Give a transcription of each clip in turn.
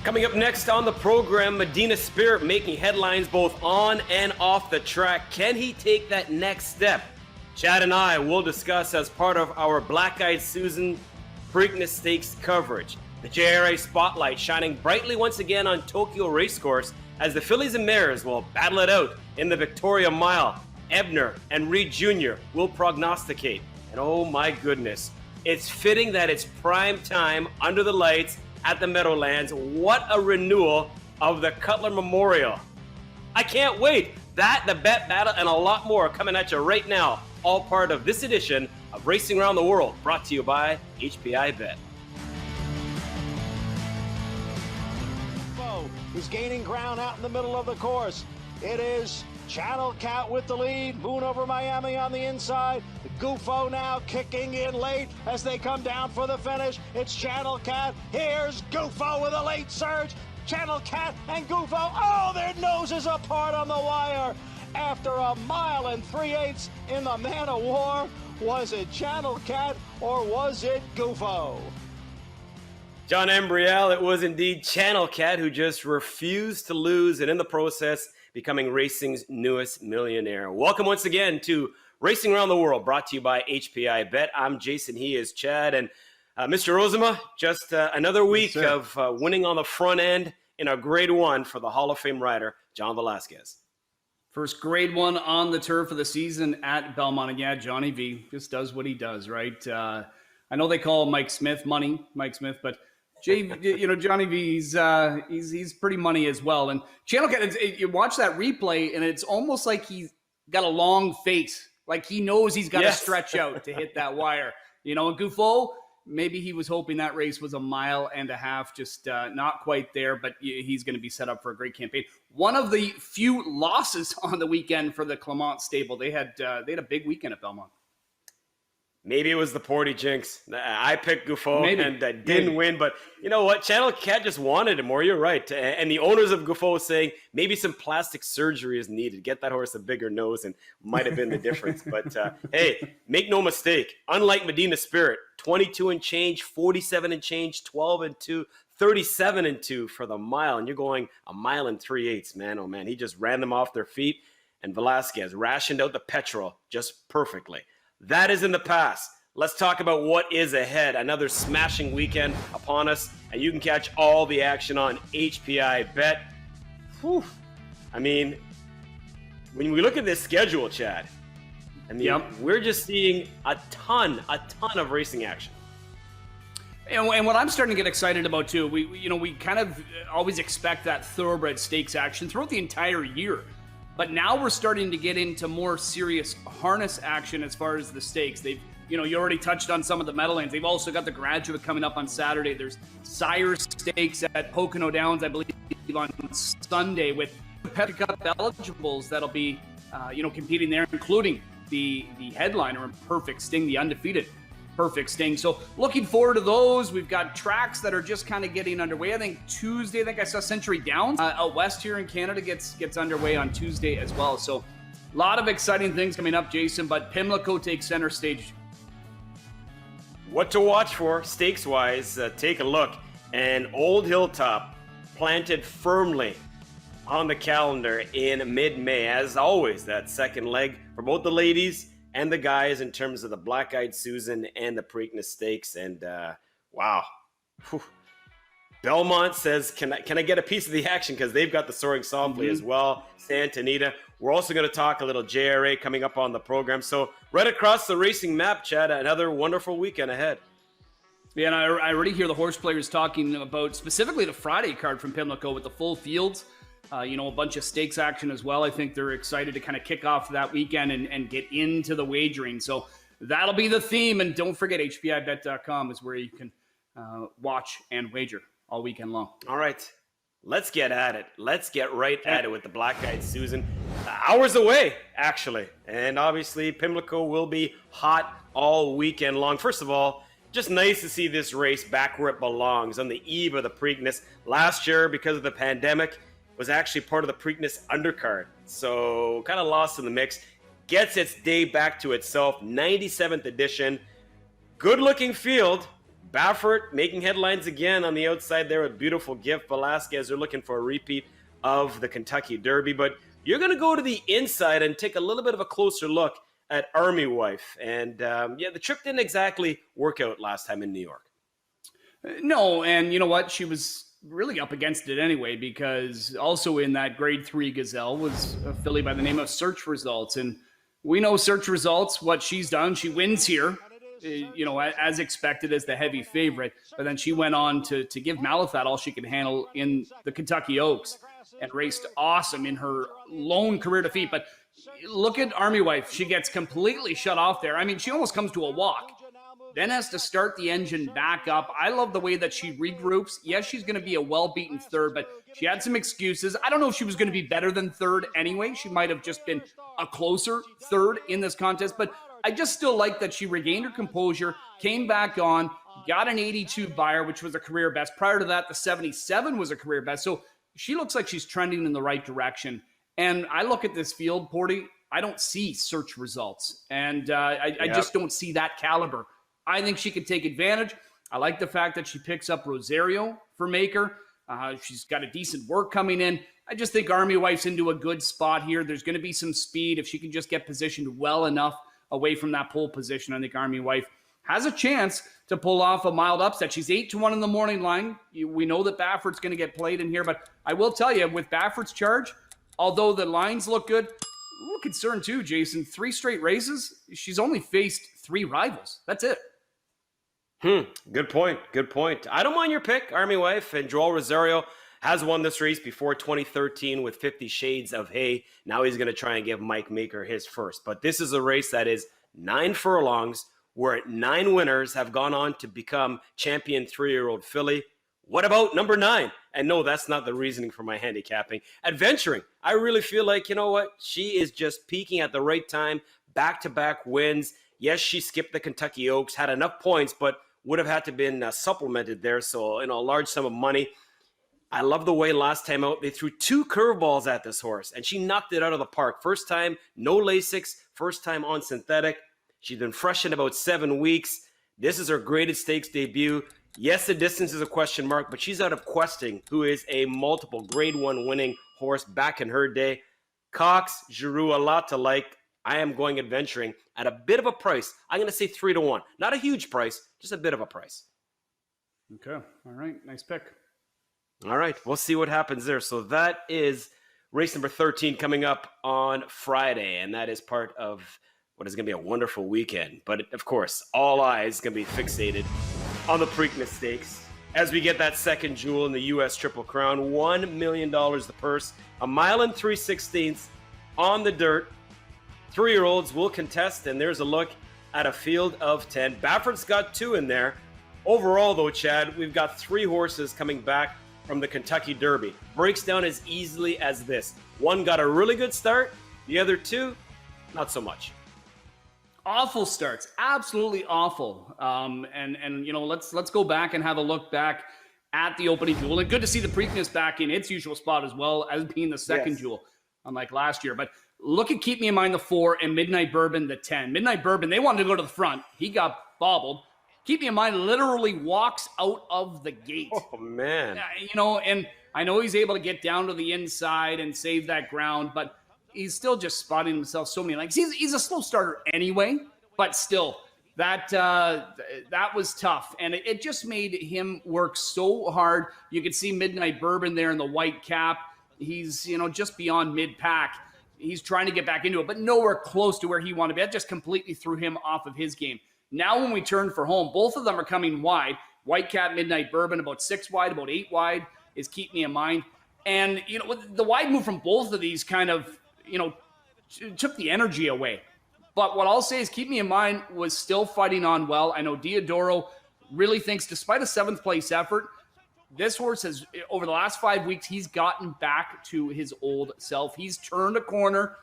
Coming up next on the program, Medina Spirit making headlines both on and off the track. Can he take that next step? Chad and I will discuss as part of our Black-Eyed Susan Preakness Stakes coverage. The JRA spotlight shining brightly once again on Tokyo Racecourse as the fillies and mares will battle it out in the Victoria Mile. Ebner and Reed Jr. will prognosticate. And oh my goodness, it's fitting that it's prime time under the lights at the Meadowlands. What a renewal of the Cutler Memorial. I can't wait. That, the bet battle, and a lot more coming at you right now. All part of this edition of Racing Around the World, brought to you by HPI Bet. Is gaining ground out in the middle of the course. It is Channel Cat with the lead. Moon over Miami on the inside. Gufo now kicking in late as they come down for the finish. It's Channel Cat. Here's Gufo with a late surge. Channel Cat and Gufo, oh, their noses apart on the wire. After a mile and 3/8 in the Man of War, was it Channel Cat or was it Gufo? John Embriel, it was indeed Channel Cat who just refused to lose and in the process becoming racing's newest millionaire. Welcome once again to Racing Around the World, brought to you by HPI Bet. I'm Jason, he is Chad, and Mr. Rozema, just another week of winning on the front end in a grade one for the Hall of Fame rider, John Velasquez. First grade one on the turf of the season at Belmont. And yeah, Johnny V just does what he does, right? I know they call Mike Smith but Johnny V, he's pretty money as well. And Channel Cat, you watch that replay, and it's almost like he's got a long face, like he knows he's got to stretch out to hit that wire. And Gufo, maybe he was hoping that race was a mile and a half, just not quite there, but he's going to be set up for a great campaign. One of the few losses on the weekend for the Clement stable. They had a big weekend at Belmont. Maybe it was the Porty jinx. I picked Gufo and didn't win, but you know what? Channel Cat just wanted him more. You're right. And the owners of Gufo saying maybe some plastic surgery is needed. Get that horse a bigger nose, and might have been the difference. But hey, make no mistake. Unlike Medina Spirit, 22 and change, 47 and change, 12 and 2, 37 and 2 for the mile. And you're going a mile and 3/8, man. Oh man, he just ran them off their feet. And Velasquez rationed out the petrol just perfectly. That is in the past. Let's talk about what is ahead. Another smashing weekend upon us, and you can catch all the action on HPI Bet. Whew. I mean, when we look at this schedule, Chad, we're just seeing a ton of racing action. And what I'm starting to get excited about too, we kind of always expect that thoroughbred stakes action throughout the entire year. But now we're starting to get into more serious harness action as far as the stakes. They've, you already touched on some of the Meadowlands. They've also got the Graduate coming up on Saturday. There's Sire Stakes at Pocono Downs, I believe, on Sunday with Pepsi Cup eligibles that'll be, competing there, including the headliner in Perfect Sting, the undefeated Perfect Sting. So looking forward to those. We've got tracks that are just kind of getting underway. I think Tuesday, I saw Century Downs out west here in Canada gets underway on Tuesday as well. So a lot of exciting things coming up, Jason, but Pimlico takes center stage. What to watch for stakes-wise, take a look. And Old Hilltop planted firmly on the calendar in mid-May. As always, that second leg for both the ladies and the guys in terms of the Black-Eyed Susan and the Preakness Stakes. And wow. Whew. Belmont says, can I get a piece of the action? Because they've got the Soaring Softly as well. Santa Anita. We're also going to talk a little JRA coming up on the program. So right across the racing map, Chad, another wonderful weekend ahead. Yeah, and I already hear the horse players talking about specifically the Friday card from Pimlico with the full fields. A bunch of stakes action as well. I think they're excited to kind of kick off that weekend and get into the wagering. So that'll be the theme. And don't forget, HPIBet.com is where you can watch and wager all weekend long. All right, let's get at it. Let's get right at it with the Black-Eyed Susan. Hours away, actually. And obviously, Pimlico will be hot all weekend long. First of all, just nice to see this race back where it belongs on the eve of the Preakness. Last year, because of the pandemic, was actually part of the Preakness undercard. So kind of lost in the mix. Gets its day back to itself. 97th edition. Good looking field. Baffert making headlines again on the outside there with beautiful gift. Velasquez are looking for a repeat of the Kentucky Derby. But you're going to go to the inside and take a little bit of a closer look at Army Wife. And the trip didn't exactly work out last time in New York. No, and you know what? She was really up against it anyway, because also in that grade 3 Gazelle was a filly by the name of Search Results. And we know Search Results, what she's done. She wins here, as expected as the heavy favorite. But then she went on to give Malathat all she could handle in the Kentucky Oaks and raced awesome in her lone career defeat. But look at Army Wife. She gets completely shut off there. I mean, she almost comes to a walk. Then has to start the engine back up. I love the way that she regroups. Yes, she's going to be a well-beaten third, but she had some excuses. I don't know if she was going to be better than third anyway. She might have just been a closer third in this contest, but I just still like that she regained her composure, came back on, got an 82 Beyer, which was a career best. Prior to that, the 77 was a career best. So she looks like she's trending in the right direction. And I look at this field, Porty, I don't see Search Results. And I just don't see that caliber. I think she could take advantage. I like the fact that she picks up Rosario for Maker. She's got a decent work coming in. I just think Army Wife's into a good spot here. There's going to be some speed. If she can just get positioned well enough away from that pole position, I think Army Wife has a chance to pull off a mild upset. She's 8-1 in the morning line. We know that Baffert's going to get played in here, but I will tell you, with Baffert's charge, although the lines look good, a little concerned too, Jason. 3 straight races, she's only faced 3 rivals. That's it. Good point. I don't mind your pick, Army Wife. And Joel Rosario has won this race before 2013 with 50 Shades of Hay. Now he's going to try and give Mike Maker his first. But this is a race that is 9 furlongs, where 9 winners have gone on to become champion 3-year-old filly. What about number 9? And no, that's not the reasoning for my handicapping. Adventuring. I really feel like, you know what? She is just peaking at the right time. Back-to-back wins. Yes, she skipped the Kentucky Oaks, had enough points, but would have had to been supplemented there. So, a large sum of money. I love the way last time out they threw 2 curveballs at this horse, and she knocked it out of the park. First time, no Lasix. First time on synthetic. She's been fresh in about 7 weeks. This is her graded stakes debut. Yes, the distance is a question mark, but she's out of Questing, who is a multiple grade 1 winning horse back in her day. Cox, Giroux, a lot to like. I am going Adventuring at a bit of a price. I'm going to say 3-1. Not a huge price, just a bit of a price. Okay. All right. Nice pick. All right. We'll see what happens there. So that is race number 13 coming up on Friday, and that is part of what is going to be a wonderful weekend. But, of course, all eyes going to be fixated on the Preakness Stakes as we get that second jewel in the U.S. Triple Crown. $1 million the purse, 1 3/16 on the dirt. 3-year-olds will contest, and there's a look at a field of 10. Baffert's got 2 in there. Overall, though, Chad, we've got 3 horses coming back from the Kentucky Derby. Breaks down as easily as this. 1 got a really good start. The other 2, not so much. Awful starts, absolutely awful. Let's go back and have a look back at the opening jewel. And good to see the Preakness back in its usual spot as well as being the second jewel, unlike last year. But look at Keep Me in Mind, the 4, and Midnight Bourbon, the 10. Midnight Bourbon, they wanted to go to the front. He got bobbled. Keep Me in Mind literally walks out of the gate. Oh, man. And I know he's able to get down to the inside and save that ground, but he's still just spotting himself so many lengths. He's a slow starter anyway, but still, that was tough. And it just made him work so hard. You could see Midnight Bourbon there in the white cap. He's, just beyond mid-pack. He's trying to get back into it, but nowhere close to where he wanted to be. That just completely threw him off of his game. Now when we turn for home, both of them are coming wide. White Cap, Midnight Bourbon, about 6 wide, about 8 wide is Keep Me in Mind. And, the wide move from both of these kind of, took the energy away. But what I'll say is Keep Me in Mind was still fighting on well. I know Diodoro really thinks, despite a 7th place effort, this horse has, over the last 5 weeks, he's gotten back to his old self. He's turned a corner.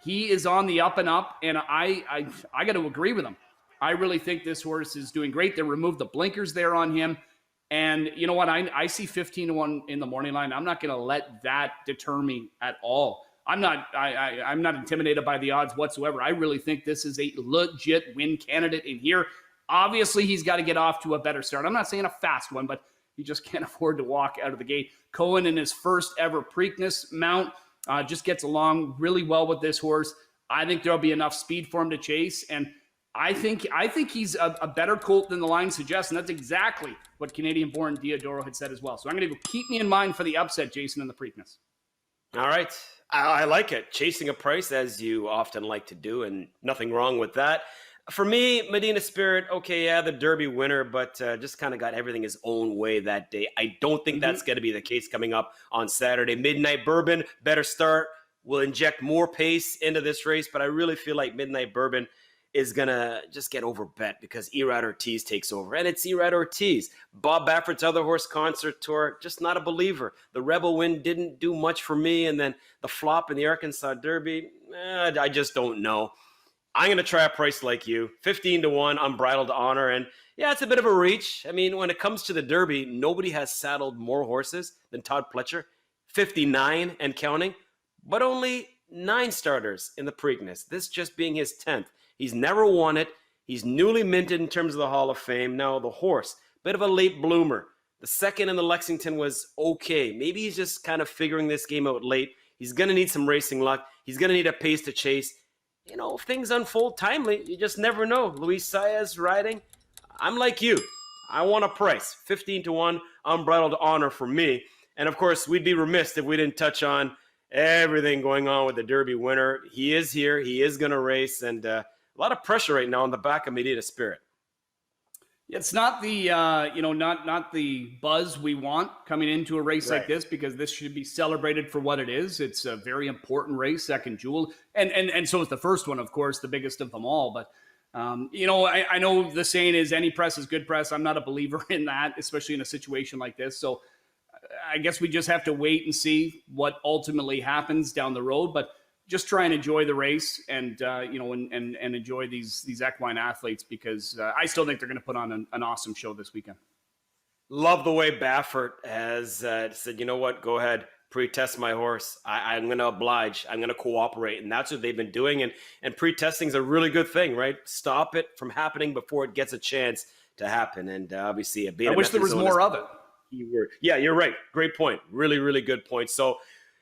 He is on the up and up, and I got to agree with him. I really think this horse is doing great. They removed the blinkers there on him. And you know what? I see 15-1 in the morning line. I'm not going to let that deter me at all. I'm not intimidated by the odds whatsoever. I really think this is a legit win candidate in here. Obviously, he's got to get off to a better start. I'm not saying a fast one, but he just can't afford to walk out of the gate. Cohen in his first ever Preakness mount just gets along really well with this horse. I think there'll be enough speed for him to chase, and I think he's a better colt than the line suggests, and that's exactly what Canadian-born Diodoro had said as well. So I'm going to go keep me in mind for the upset, Jason, in the Preakness. All right. I like it. Chasing a price, as you often like to do, and nothing wrong with that. For me, Medina Spirit, okay, yeah, the Derby winner, but just kind of got everything his own way that day. I don't think that's going to be the case coming up on Saturday. Midnight Bourbon, better start, will inject more pace into this race, but I really feel like Midnight Bourbon is going to just get overbet because Erad Ortiz takes over. And it's Erad Ortiz. Bob Baffert's other horse, Concert Tour, just not a believer. The Rebel win didn't do much for me. And then the flop in the Arkansas Derby, I just don't know. I'm going to try a price like you, 15-1, Unbridled Honor. And yeah, it's a bit of a reach. I mean, when it comes to the Derby, nobody has saddled more horses than Todd Pletcher, 59 and counting, but only 9 starters in the Preakness, this just being his 10th. He's never won it. He's newly minted in terms of the Hall of Fame. Now, the horse, bit of a late bloomer. The second in the Lexington was okay. Maybe he's just kind of figuring this game out late. He's going to need some racing luck. He's going to need a pace to chase. You know, if things unfold timely, you just never know. Luis Saez riding. I'm like you. I want a price. 15-1, Unbridled Honor for me. And, of course, we'd be remiss if we didn't touch on everything going on with the Derby winner. He is here. He is going to race. And a lot of pressure right now on the back of Medina Spirit. It's not the not the buzz we want coming into a race like this, because this should be celebrated for what it is. It's a very important race, second jewel, and so is the first one, of course, the biggest of them all. But I know the saying is any press is good press. I'm not a believer in that, especially in a situation like this. So I guess we just have to wait and see what ultimately happens down the road. But just try and enjoy the race and enjoy these equine athletes, because I still think they're going to put on an awesome show this weekend. Love the way Baffert has said, you know what, go ahead, pre-test my horse. I'm going to oblige. I'm going to cooperate. And that's what they've been doing. And pre-testing is a really good thing, right? Stop it from happening before it gets a chance to happen. And obviously, I wish there was more of it. Yeah, you're right. Great point. Really, really good point. So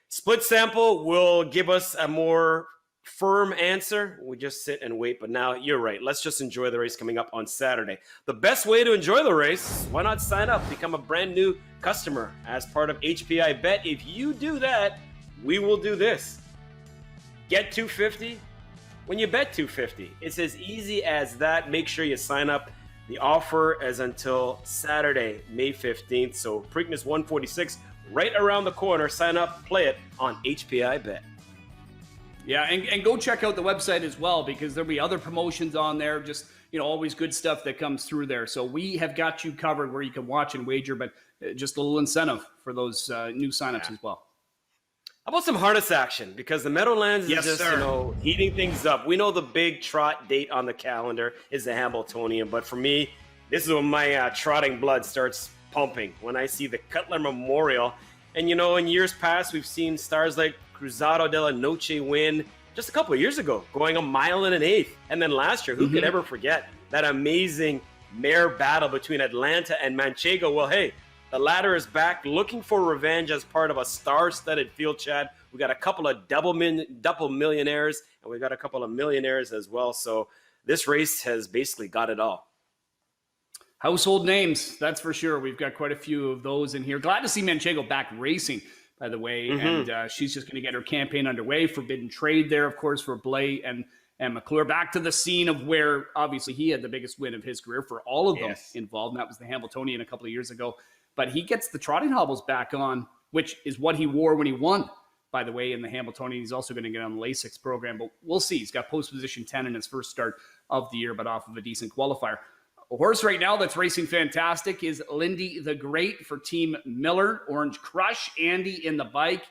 split sample will give us a more firm answer. We just sit and wait. But now you're right. Let's just enjoy the race coming up on Saturday. The best way to enjoy the race, why not sign up, become a brand new customer as part of HPI Bet. If you do that, we will do this. Get $250 when you bet $250. It's as easy as that. Make sure you sign up. The offer is until Saturday, May 15th. So Preakness 146 right around the corner. Sign up, play it on HPI Bet. Yeah, and go check out the website as well, because there'll be other promotions on there. Just, always good stuff that comes through there. So we have got you covered where you can watch and wager, but just a little incentive for those new signups as well. How about some harness action? Because the Meadowlands is just, heating things up. We know the big trot date on the calendar is the Hambletonian, but for me, this is when my trotting blood starts pumping, when I see the Cutler Memorial. And, in years past, we've seen stars like Cruzado de la Noche win just a couple of years ago, going 1 1/8. And then last year, who could ever forget that amazing mare battle between Atlanta and Manchego? Well, hey, the latter is back, looking for revenge as part of a star-studded field, Chad. We got a couple of double millionaires, and we got a couple of millionaires as well. So this race has basically got it all. Household names, that's for sure. We've got quite a few of those in here. Glad to see Manchego back racing, by the way. And she's just going to get her campaign underway. Forbidden Trade there, of course, for Blais and McClure. Back to the scene of where, obviously, he had the biggest win of his career for all of them involved. And that was the Hambletonian a couple of years ago. But he gets the trotting hobbles back on, which is what he wore when he won, by the way, in the Hambletonian. He's also going to get on the Lasix program. But we'll see. He's got post position 10 in his first start of the year, but off of a decent qualifier. A horse right now that's racing fantastic is Lindy the Great for Team Miller. Orange Crush, Andy in the bike.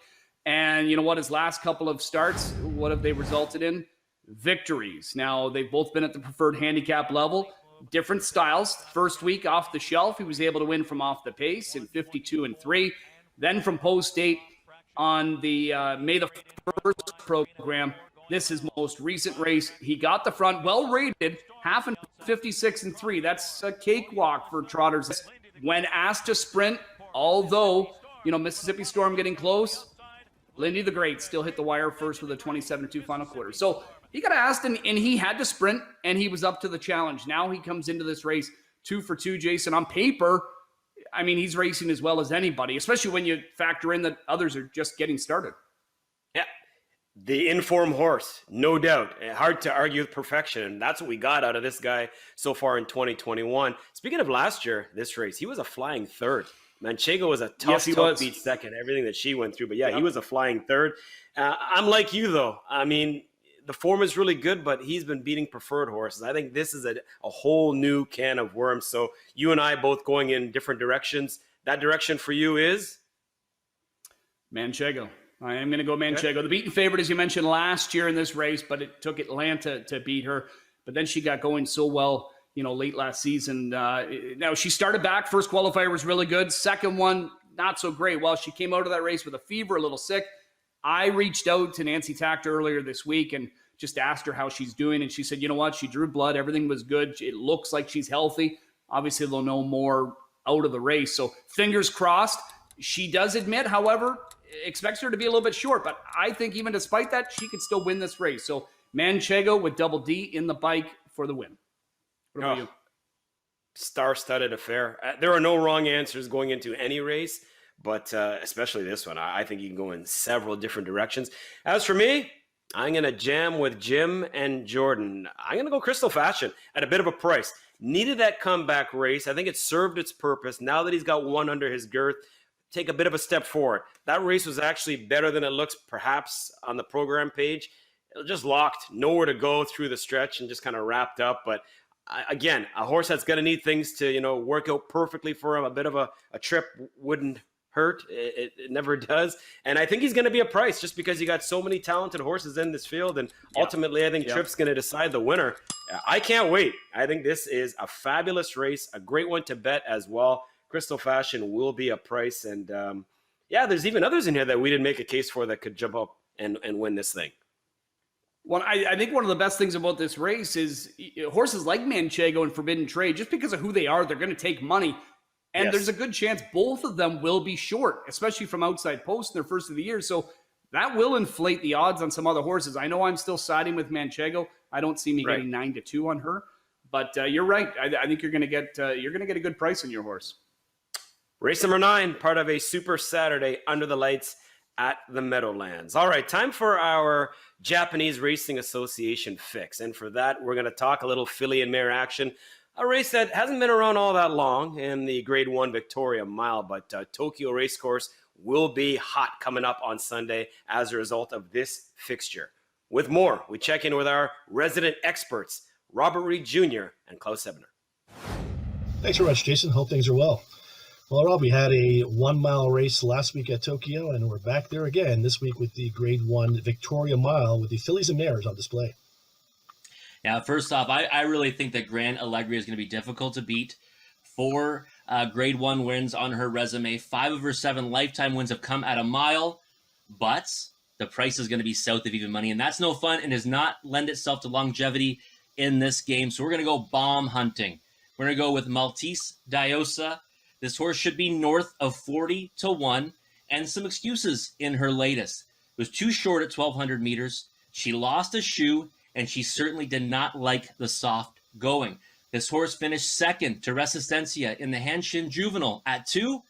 And you know what? His last couple of starts, what have they resulted in? Victories. Now, they've both been at the preferred handicap level. Different styles. First week off the shelf, he was able to win from off the pace in 52-3. Then from post date on the May the 1st program, this is most recent race. He got the front, well rated, half and 56-3. That's a cakewalk for trotters. When asked to sprint, although, Mississippi Storm getting close, Lindy the Great still hit the wire first with a 27-2 final quarter. So he got asked, and he had to sprint, and he was up to the challenge. Now he comes into this race 2 for 2, Jason. On paper, I mean, he's racing as well as anybody, especially when you factor in that others are just getting started. Yeah, the informed horse, no doubt. Hard to argue with perfection, and that's what we got out of this guy so far in 2021. Speaking of last year, this race, he was a flying third. Manchego was a tough beat second, everything that she went through. But yeah, he was a flying third. I'm like you, though. I mean, the form is really good, but he's been beating preferred horses. I think this is a whole new can of worms. So you and I both going in different directions. That direction for you is? Manchego. I am going to go Manchego. Okay. The beaten favorite, as you mentioned, last year in this race, but it took Atlanta to beat her. But then she got going so well, late last season. Now, she started back. First qualifier was really good. Second one, not so great. Well, she came out of that race with a fever, a little sick. I reached out to Nancy Tachter earlier this week and just asked her how she's doing. And she said, you know what? She drew blood. Everything was good. It looks like she's healthy. Obviously, they'll know more out of the race. So fingers crossed. She does admit, however, expects her to be a little bit short. But I think even despite that, she could still win this race. So Manchego with double D in the bike for the win. What about you? Star-studded affair. There are no wrong answers going into any race, but especially this one. I think you can go in several different directions. As for me, I'm going to jam with Jim and Jordan. I'm going to go Crystal Fashion at a bit of a price. Needed that comeback race. I think it served its purpose. Now that he's got one under his girth, take a bit of a step forward. That race was actually better than it looks perhaps on the program page. It just locked, nowhere to go through the stretch and just kind of wrapped up. But again, a horse that's going to need things to, work out perfectly for him. A bit of a trip wouldn't hurt. It never does. And I think he's going to be a price just because you got so many talented horses in this field. And ultimately, I think Trip's going to decide the winner. I can't wait. I think this is a fabulous race, a great one to bet as well. Crystal Fashion will be a price. And there's even others in here that we didn't make a case for that could jump up and win this thing. Well, I think one of the best things about this race is horses like Manchego and Forbidden Trade, just because of who they are, they're going to take money. And there's a good chance both of them will be short, especially from outside posts in their first of the year. So that will inflate the odds on some other horses. I know I'm still siding with Manchego. I don't see me getting 9-2 on her. But you're right. I think you're going to get a good price on your horse. Race number 9, part of a Super Saturday under the lights at the Meadowlands. All right, time for our Japanese Racing Association fix. And for that, we're going to talk a little filly and mare action. A race that hasn't been around all that long in the Grade 1 Victoria Mile, but Tokyo Racecourse will be hot coming up on Sunday as a result of this fixture. With more, we check in with our resident experts, Robert Reed Jr. and Klaus Ebner. Thanks very much, Jason. Hope things are well. Well, Rob, we had a 1 mile race last week at Tokyo, and we're back there again this week with the Grade 1 Victoria Mile with the fillies and mares on display. Now, first off, I really think that Grand Allegria is going to be difficult to beat. 4 Grade 1 wins on her resume. 5 of her 7 lifetime wins have come at a mile, but the price is going to be south of even money, and that's no fun and does not lend itself to longevity in this game. So we're going to go bomb hunting. We're going to go with Maltese Diosa. This horse should be north of 40-1, and some excuses in her latest. It was too short at 1,200 meters. She lost a shoe, and she certainly did not like the soft going. This horse finished second to Resistencia in the Hanshin Juvenile at 2.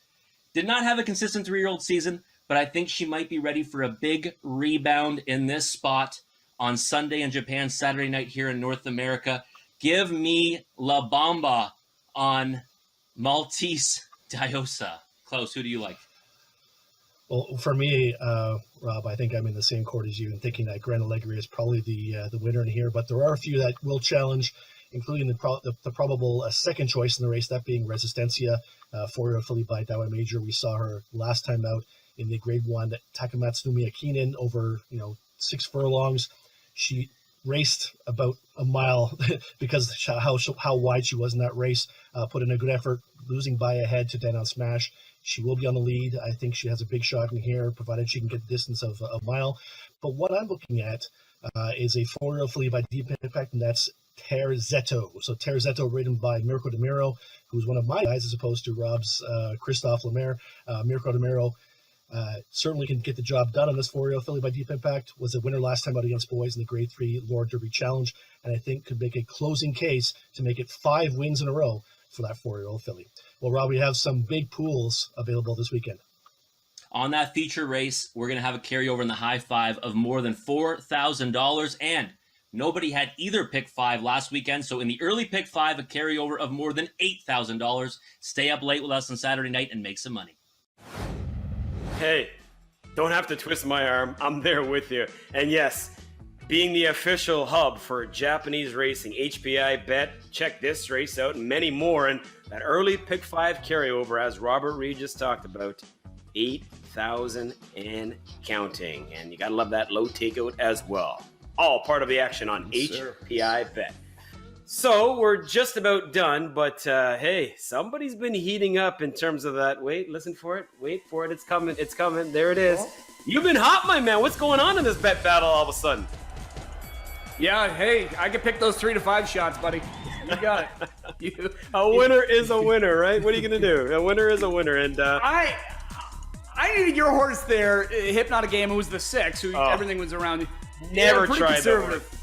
Did not have a consistent 3-year-old season, but I think she might be ready for a big rebound in this spot on Sunday in Japan, Saturday night here in North America. Give me La Bamba on Maltese Diosa. Klaus, who do you like? Well, for me, Rob, I think I'm in the same court as you in thinking that Grand Allegria is probably the winner in here, but there are a few that will challenge, including the probable second choice in the race, that being Resistencia, 4-year-old filly by Daiwa Major. We saw her last time out in the Grade 1 Takamatsu no Miyakinen over 6 furlongs. She raced about a mile because how wide she was in that race, put in a good effort, losing by a head to Den on Smash. She will be on the lead. I think she has a big shot in here, provided she can get the distance of a mile. But what I'm looking at is a 4-year-old filly by Deep Impact, and that's Terzetto. So Terzetto, ridden by Mirko De Miro, who's one of my guys as opposed to Rob's Christophe Lemaire. Mirko De Miro certainly can get the job done on this 4-year-old filly by Deep Impact. Was a winner last time out against boys in the Grade 3 Lord Derby Challenge, and I think could make a closing case to make it 5 wins in a row for that 4-year-old filly. Well, Rob, we have some big pools available this weekend. On that feature race, we're going to have a carryover in the high five of more than $4,000, and nobody had either pick 5 last weekend, so in the early pick 5, a carryover of more than $8,000. Stay up late with us on Saturday night and make some money. Hey, don't have to twist my arm. I'm there with you. And yes, being the official hub for Japanese racing, HPI Bet, check this race out and many more. And that early pick 5 carryover, as Robert Reed just talked about, 8,000 and counting. And you got to love that low takeout as well. All part of the action on HPI Bet. So we're just about done, but hey, somebody's been heating up in terms of that. Wait, listen for it. Wait for it. It's coming. It's coming. There it is. You've been hot, my man. What's going on in this bet battle all of a sudden? Yeah, hey, I can pick those 3 to 5 shots, buddy. You got it. A winner is a winner, right? What are you going to do? A winner is a winner. And I needed your horse there, Hypnotic Game, who was the 6, who everything was around. Never pretty tried conservative. that.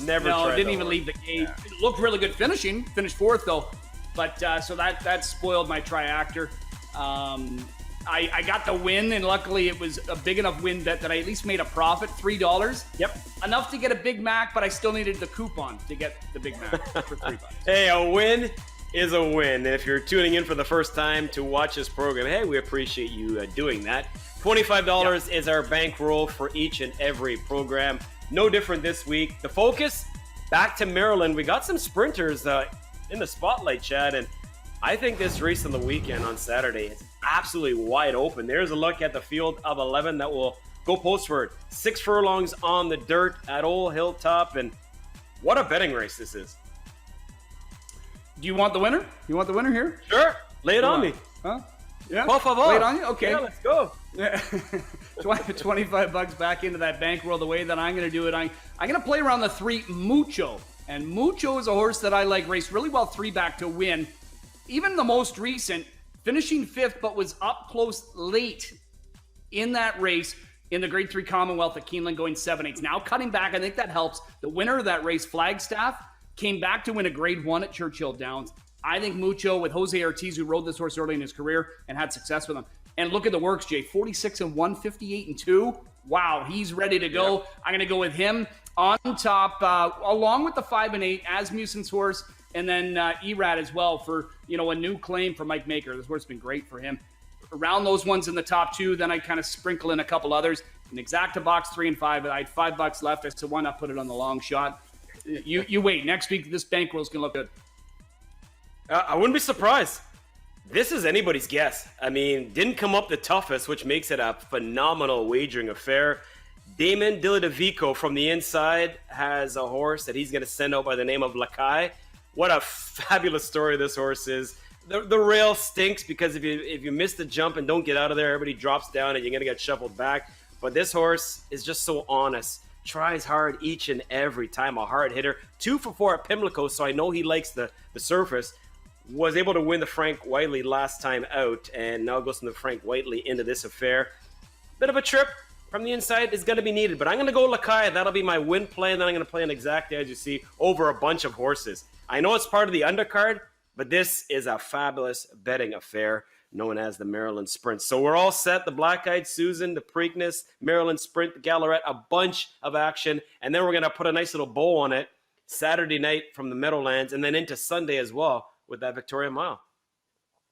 Never tried. Didn't even leave the gate. Yeah. It looked really good finishing. Finished 4th though, but so that spoiled my triactor. I got the win, and luckily it was a big enough win bet that I at least made a profit, $3. Yep, enough to get a Big Mac, but I still needed the coupon to get the Big Mac for $3. Hey, a win is a win. And if you're tuning in for the first time to watch this program, hey, we appreciate you doing that. $25 is our bankroll for each and every program. No different this week. The focus, back to Maryland. We got some sprinters in the spotlight, Chad, and I think this race on the weekend on Saturday is absolutely wide open. There's a look at the field of 11 that will go postward. 6 furlongs on the dirt at Old Hilltop, and what a betting race this is. Do you want the winner? You want the winner here? Sure. Lay it on me. Huh? Yeah. Por favor. Lay it on you? Okay. Yeah, let's go. $25 back into that bankroll. The way that I'm going to do it, I'm going to play around the 3 Mucho. And Mucho is a horse that I like, raced really well 3 back to win. Even the most recent, finishing 5th, but was up close late in that race in the Grade 3 Commonwealth at Keeneland, going 7/8. Now cutting back, I think that helps. The winner of that race, Flagstaff, came back to win a Grade 1 at Churchill Downs. I think Mucho, with Jose Ortiz, who rode this horse early in his career and had success with him. And look at the works, Jay. 46-1, 58-2. Wow, he's ready to go. Yep. I'm going to go with him on top, along with the 5 and 8, Asmussen's horse, and then Erad as well for, a new claim for Mike Maker. This horse has been great for him. Around those ones in the top 2, then I kind of sprinkle in a couple others. An Exacta box 3 and 5. I had $5 left. I said, why not put it on the long shot? You wait. Next week, this bankroll is going to look good. I wouldn't be surprised. This is anybody's guess. I mean, didn't come up the toughest, which makes it a phenomenal wagering affair. Damon Dilidovico from the inside has a horse that he's going to send out by the name of Lakai. What a fabulous story this horse is. The rail stinks because if you miss the jump and don't get out of there, everybody drops down and you're going to get shuffled back. But this horse is just so honest. Tries hard each and every time. A hard hitter. 2 for 4 at Pimlico, so I know he likes the surface. Was able to win the Frank Whiteley last time out, and now goes from the Frank Whiteley into this affair. Bit of a trip from the inside is going to be needed, but I'm going to go Lakai. That'll be my win play, and then I'm going to play an exact, as you see, over a bunch of horses. I know it's part of the undercard, but this is a fabulous betting affair known as the Maryland Sprint. So we're all set. The Black-Eyed Susan, the Preakness, Maryland Sprint, the Gallarette, a bunch of action, and then we're going to put a nice little bow on it Saturday night from the Meadowlands, and then into Sunday as well with that Victoria Mile.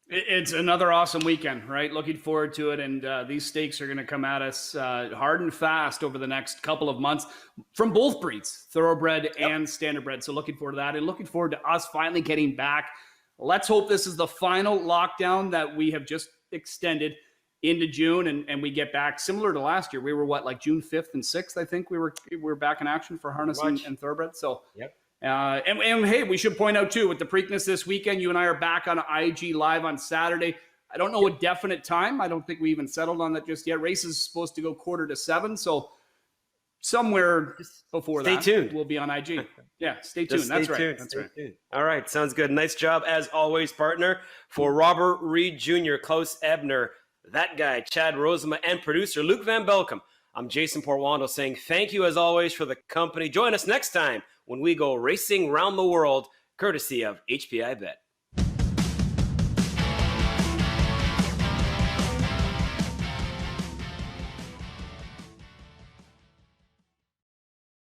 It's another awesome weekend, right? Looking forward to it, and these stakes are going to come at us hard and fast over the next couple of months from both breeds, thoroughbred and standardbred. So looking forward to that, and looking forward to us finally getting back. Let's hope this is the final lockdown that we have just extended into June, and we get back similar to last year. We were June 5th and 6th, I think we were back in action for harness and thoroughbred. So yep. And hey, we should point out too, with the Preakness this weekend, you and I are back on IG Live on Saturday. I don't know a definite time. I don't think we even settled on that just yet. Race is supposed to go 6:45. So somewhere before Stay that, tuned. we'll be on IG. Yeah, stay tuned. Just That's stay right. tuned. That's Stay right. tuned. All right, sounds good. Nice job as always, partner. For Robert Reed Jr., Klaus Ebner, that guy, Chad Rosema, and producer Luke Van Belkom, I'm Jason Porwando saying thank you as always for the company. Join us next time when we go racing around the world, courtesy of HPI Bet.